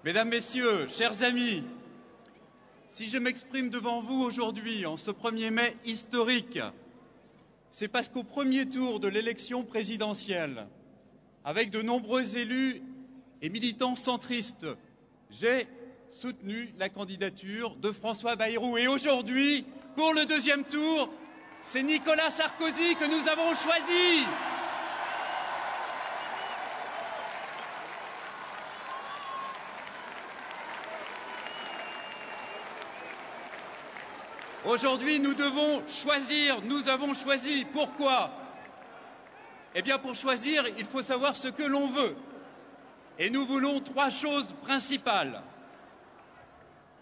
Mesdames, Messieurs, chers amis, si je m'exprime devant vous aujourd'hui, en ce 1er mai historique, c'est parce qu'au premier tour de l'élection présidentielle, avec de nombreux élus et militants centristes, j'ai soutenu la candidature de François Bayrou. Et aujourd'hui, pour le deuxième tour, c'est Nicolas Sarkozy que nous avons choisi. Aujourd'hui, nous devons choisir, nous avons choisi. Pourquoi? Eh bien, pour choisir, il faut savoir ce que l'on veut. Et nous voulons 3 choses principales.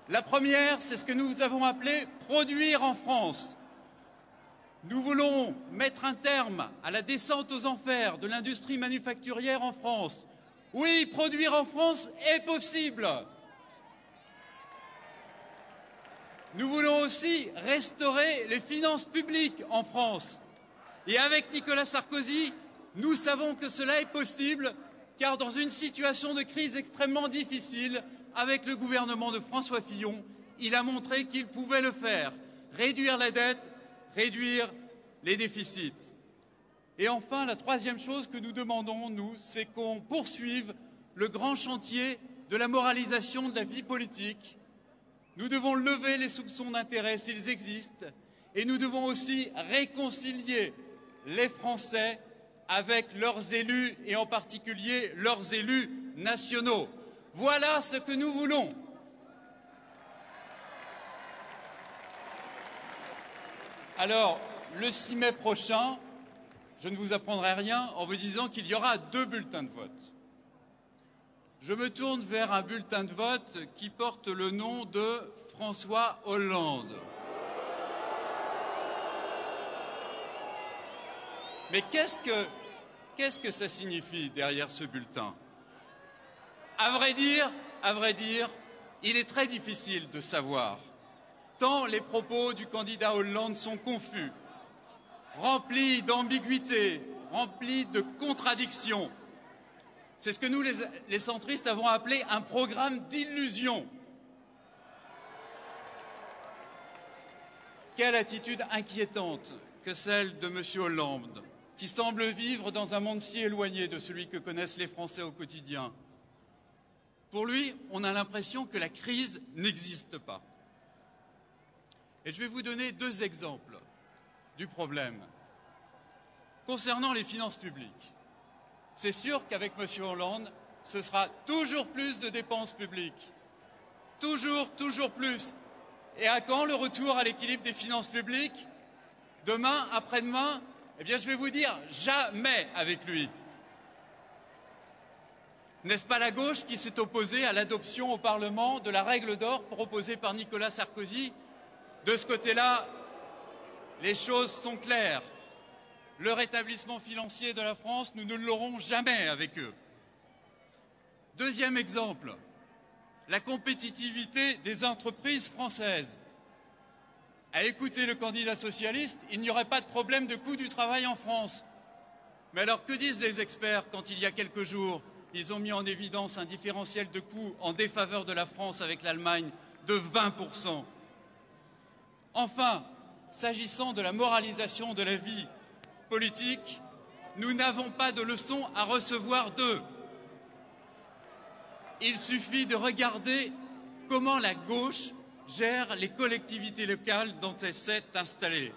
La première, c'est ce que nous avons appelé « produire en France ». Nous voulons mettre un terme à la descente aux enfers de l'industrie manufacturière en France. Oui, produire en France est possible. Nous voulons aussi restaurer les finances publiques en France. Et avec Nicolas Sarkozy, nous savons que cela est possible, car dans une situation de crise extrêmement difficile, avec le gouvernement de François Fillon, il a montré qu'il pouvait le faire. Réduire la dette, réduire les déficits. Et enfin, la troisième chose que nous demandons, nous, c'est qu'on poursuive le grand chantier de la moralisation de la vie politique. Nous devons lever les soupçons d'intérêt s'ils existent et nous devons aussi réconcilier les Français avec leurs élus et en particulier leurs élus nationaux. Voilà ce que nous voulons. Alors, le 6 mai prochain, je ne vous apprendrai rien en vous disant qu'il y aura 2 bulletins de vote. Je me tourne vers un bulletin de vote qui porte le nom de François Hollande. Mais qu'est-ce que ça signifie derrière ce bulletin? À vrai dire, il est très difficile de savoir, tant les propos du candidat Hollande sont confus, remplis d'ambiguïté, remplis de contradictions. C'est ce que nous, les centristes, avons appelé un programme d'illusion. Quelle attitude inquiétante que celle de M. Hollande, qui semble vivre dans un monde si éloigné de celui que connaissent les Français au quotidien. Pour lui, on a l'impression que la crise n'existe pas. Et je vais vous donner 2 exemples du problème. Concernant les finances publiques, c'est sûr qu'avec M. Hollande, ce sera toujours plus de dépenses publiques. Toujours plus. Et à quand le retour à l'équilibre des finances publiques? Demain, après-demain? Eh bien, je vais vous dire, jamais avec lui. N'est-ce pas la gauche qui s'est opposée à l'adoption au Parlement de la règle d'or proposée par Nicolas Sarkozy? De ce côté-là, les choses sont claires. Le rétablissement financier de la France, nous ne l'aurons jamais avec eux. Deuxième exemple, la compétitivité des entreprises françaises. À écouter le candidat socialiste, il n'y aurait pas de problème de coût du travail en France. Mais alors, que disent les experts quand il y a quelques jours, ils ont mis en évidence un différentiel de coûts en défaveur de la France avec l'Allemagne de 20%. Enfin, s'agissant de la moralisation de la vie politique, nous n'avons pas de leçons à recevoir d'eux. Il suffit de regarder comment la gauche gère les collectivités locales dont elle s'est installée.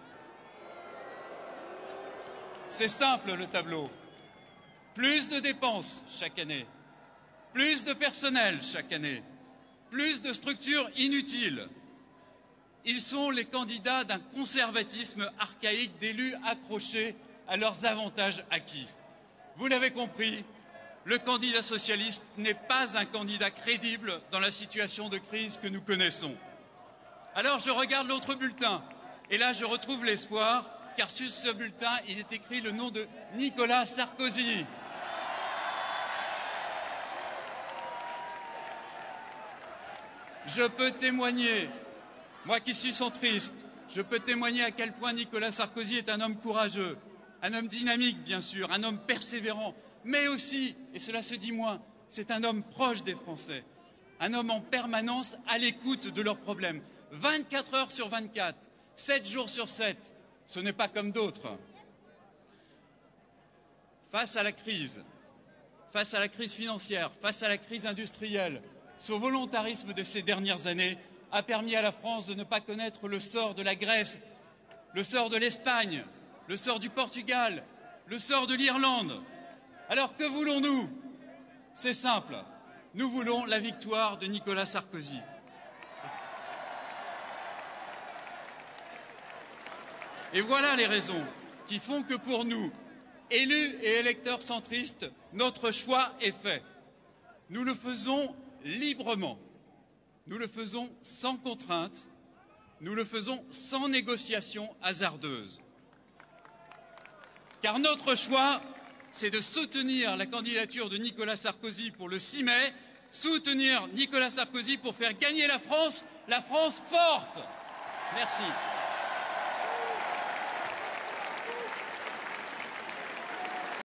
C'est simple le tableau. Plus de dépenses chaque année, plus de personnel chaque année, plus de structures inutiles. Ils sont les candidats d'un conservatisme archaïque d'élus accrochés à leurs avantages acquis. Vous l'avez compris, le candidat socialiste n'est pas un candidat crédible dans la situation de crise que nous connaissons. Alors je regarde l'autre bulletin, et là je retrouve l'espoir, car sur ce bulletin, il est écrit le nom de Nicolas Sarkozy. Je peux témoigner, moi qui suis centriste, je peux témoigner à quel point Nicolas Sarkozy est un homme courageux, un homme dynamique bien sûr, un homme persévérant, mais aussi, et cela se dit moins, c'est un homme proche des Français, un homme en permanence à l'écoute de leurs problèmes. 24 heures sur 24, 7 jours sur 7, ce n'est pas comme d'autres. Face à la crise financière, face à la crise industrielle, ce volontarisme de ces dernières années a permis à la France de ne pas connaître le sort de la Grèce, le sort de l'Espagne, le sort du Portugal, le sort de l'Irlande. Alors que voulons-nous? C'est simple, nous voulons la victoire de Nicolas Sarkozy. Et voilà les raisons qui font que pour nous, élus et électeurs centristes, notre choix est fait. Nous le faisons librement, nous le faisons sans contrainte, nous le faisons sans négociation hasardeuse. Car notre choix, c'est de soutenir la candidature de Nicolas Sarkozy pour le 6 mai, soutenir Nicolas Sarkozy pour faire gagner la France forte. Merci.